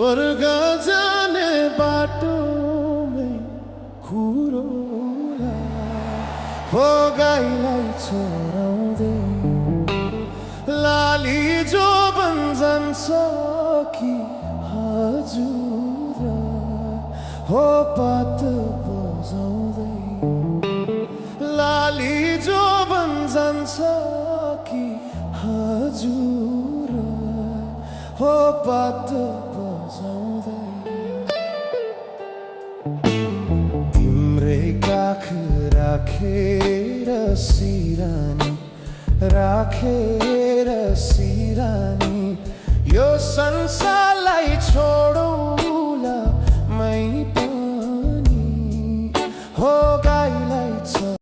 स्वर्ग जाने बाटो में खुरोला हो गाईलाई छोराउँदै लाली जो बन्जान्छ कि हजुर हो पात बजाउँदै लाली जो बन्जान्छ कि हजुर हो पात बजाउँदै तिम्रै काख राखेर सिरानी राखेर सिरानी यो संसारलाई छोडौँ